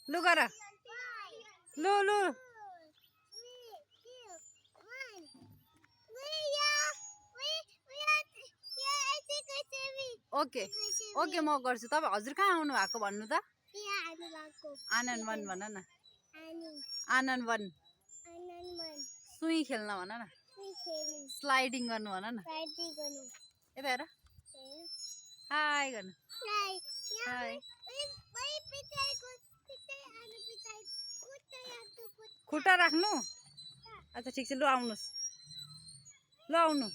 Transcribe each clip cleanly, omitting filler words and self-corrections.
लु गर लु लु ओके ओके म गर्छु। तपाईँ हजुर कहाँ आउनु भएको भन्नु त? आनन्द वन भन न। आनन्द वन सुई खेल्न भन न। स्लाइडिङ गर्नु भन न। यता हेर हाई गर्नु। हाई खुट्टा राख्नु। अच्छा ठिक छ लु आउनुहोस् ल आउनु।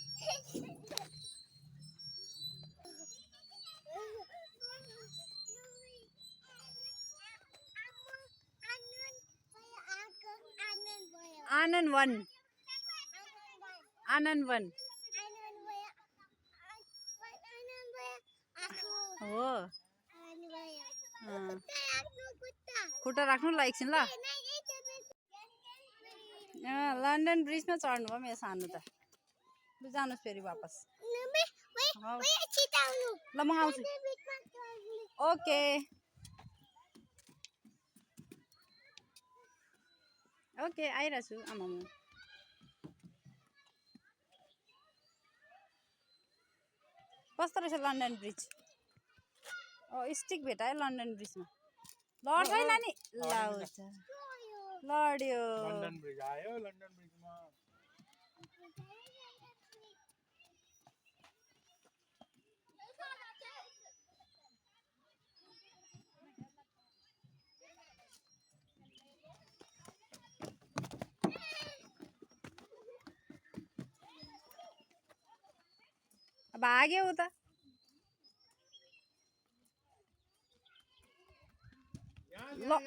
आनन्द वन आनन्द वन हो खुट्टा राख्नु ल एकछिन ल। लन्डन ब्रिजमा चढ्नु भयो मेरो सानो त। लु जानुहोस् फेरि वापस। ल म आउँछु। ओके ओके आइरहेको छु। आमा कस्तो रहेछ लन्डन ब्रिज? स्टिक भेटायो लन्डन ब्रिजमा। लड्छ है नानी? लड्यो। लन्डन ब्रिज आयो लन्डन ब्रिजमा। भाग्यो उता। ल